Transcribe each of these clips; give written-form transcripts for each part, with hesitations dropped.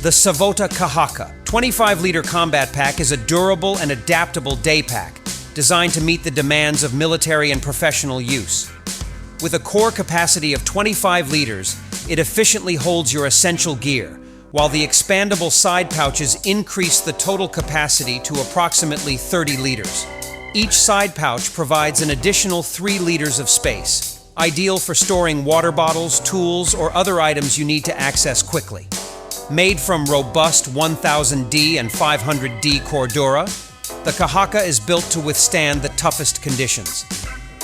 The Savota Kahaka 25-liter combat pack is a durable and adaptable day pack designed to meet the demands of military and professional use. With a core capacity of 25 liters, it efficiently holds your essential gear, while the expandable side pouches increase the total capacity to approximately 30 liters. Each side pouch provides an additional 3 liters of space, ideal for storing water bottles, tools, or other items you need to access quickly. Made from robust 1000D and 500D Cordura, the Kahaka is built to withstand the toughest conditions.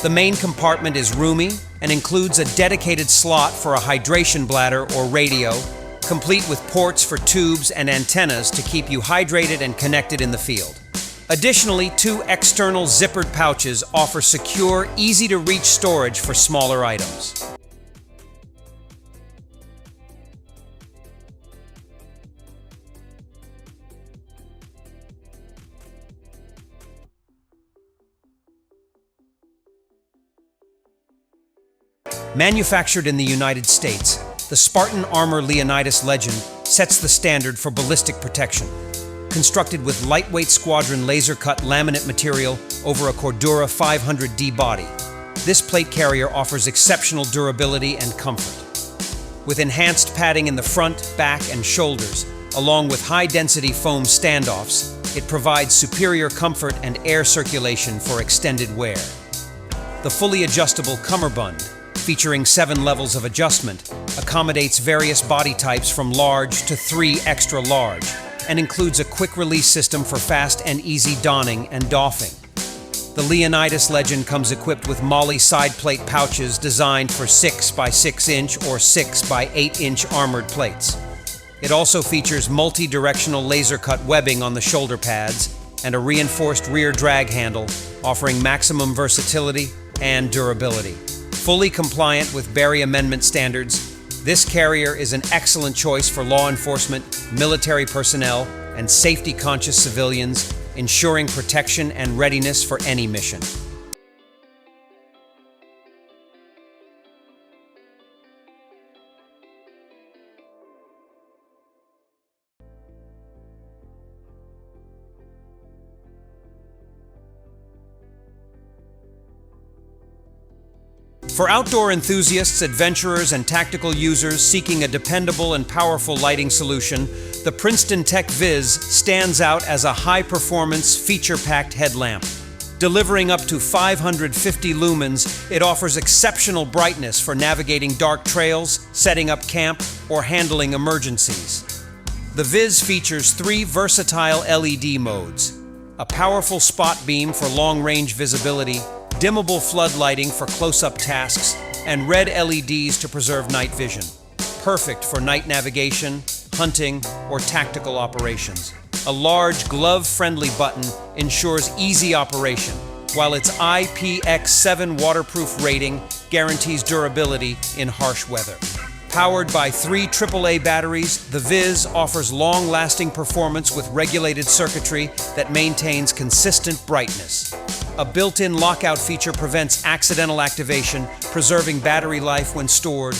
The main compartment is roomy and includes a dedicated slot for a hydration bladder or radio, complete with ports for tubes and antennas to keep you hydrated and connected in the field. Additionally, 2 external zippered pouches offer secure, easy-to-reach storage for smaller items. Manufactured in the United States, the Spartan Armor Leonidas Legend sets the standard for ballistic protection. Constructed with lightweight squadron laser-cut laminate material over a Cordura 500D body, this plate carrier offers exceptional durability and comfort. With enhanced padding in the front, back, and shoulders, along with high-density foam standoffs, it provides superior comfort and air circulation for extended wear. The fully adjustable cummerbund, featuring 7 levels of adjustment, accommodates various body types from large to 3 extra large, and includes a quick-release system for fast and easy donning and doffing. The Leonidas Legend comes equipped with MOLLE side plate pouches designed for 6 by 6 inch or 6 by 8 inch armored plates. It also features multi-directional laser-cut webbing on the shoulder pads and a reinforced rear drag handle, offering maximum versatility and durability. Fully compliant with Berry Amendment standards, this carrier is an excellent choice for law enforcement, military personnel, and safety-conscious civilians, ensuring protection and readiness for any mission. For outdoor enthusiasts, adventurers, and tactical users seeking a dependable and powerful lighting solution, the Princeton Tech Viz stands out as a high-performance, feature-packed headlamp. Delivering up to 550 lumens, it offers exceptional brightness for navigating dark trails, setting up camp, or handling emergencies. The Viz features 3 versatile LED modes: a powerful spot beam for long-range visibility, dimmable flood lighting for close-up tasks, and red LEDs to preserve night vision. Perfect for night navigation, hunting, or tactical operations. A large glove-friendly button ensures easy operation, while its IPX7 waterproof rating guarantees durability in harsh weather. Powered by 3 AAA batteries, the Viz offers long-lasting performance with regulated circuitry that maintains consistent brightness. A built-in lockout feature prevents accidental activation, preserving battery life when stored.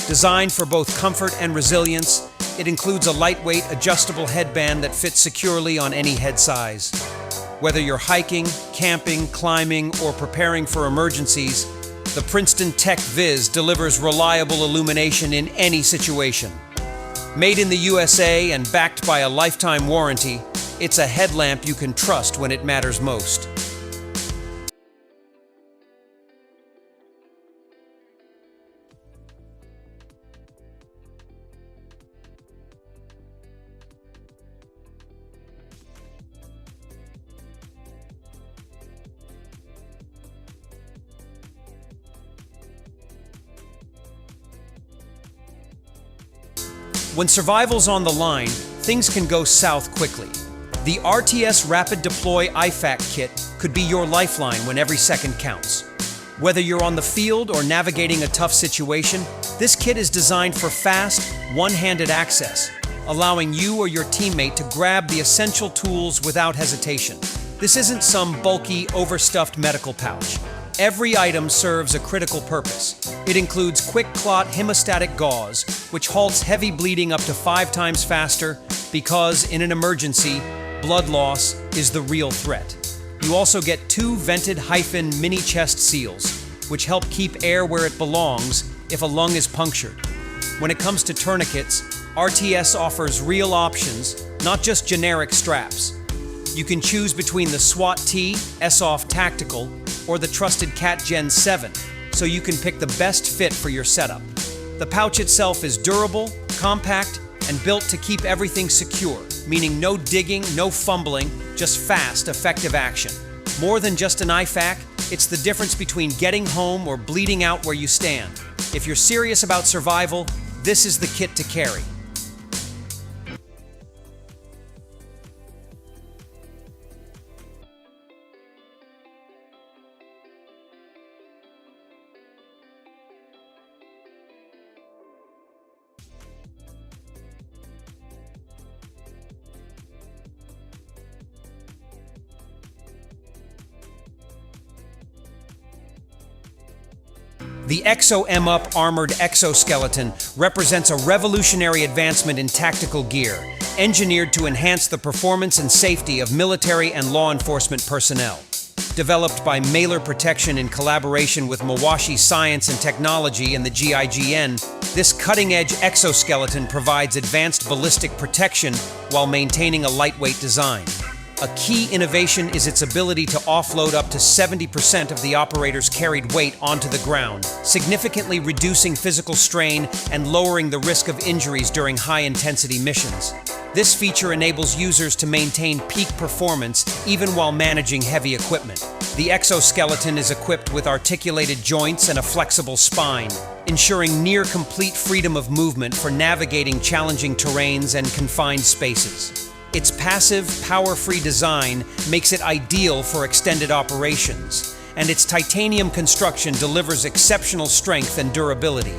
Designed for both comfort and resilience, it includes a lightweight, adjustable headband that fits securely on any head size. Whether you're hiking, camping, climbing, or preparing for emergencies, the Princeton Tech Viz delivers reliable illumination in any situation. Made in the USA and backed by a lifetime warranty, it's a headlamp you can trust when it matters most. When survival's on the line, things can go south quickly. The RTS Rapid Deploy IFAC kit could be your lifeline when every second counts. Whether you're on the field or navigating a tough situation, this kit is designed for fast, one-handed access, allowing you or your teammate to grab the essential tools without hesitation. This isn't some bulky, overstuffed medical pouch. Every item serves a critical purpose. It includes quick clot hemostatic gauze, which halts heavy bleeding up to 5 times faster because, in an emergency, blood loss is the real threat. You also get 2 vented hyphen mini chest seals, which help keep air where it belongs if a lung is punctured. When it comes to tourniquets, RTS offers real options, not just generic straps. You can choose between the SWAT T S-Off Tactical or the trusted Cat Gen 7, so you can pick the best fit for your setup. The pouch itself is durable, compact, and built to keep everything secure, meaning no digging, no fumbling, just fast, effective action. More than just an IFAK, it's the difference between getting home or bleeding out where you stand. If you're serious about survival, this is the kit to carry. The EXO-M-Up armored exoskeleton represents a revolutionary advancement in tactical gear, engineered to enhance the performance and safety of military and law enforcement personnel. Developed by Mailer Protection in collaboration with Mawashi Science and Technology and the GIGN, this cutting-edge exoskeleton provides advanced ballistic protection while maintaining a lightweight design. A key innovation is its ability to offload up to 70% of the operator's carried weight onto the ground, significantly reducing physical strain and lowering the risk of injuries during high-intensity missions. This feature enables users to maintain peak performance even while managing heavy equipment. The exoskeleton is equipped with articulated joints and a flexible spine, ensuring near-complete freedom of movement for navigating challenging terrains and confined spaces. Its passive, power-free design makes it ideal for extended operations, and its titanium construction delivers exceptional strength and durability.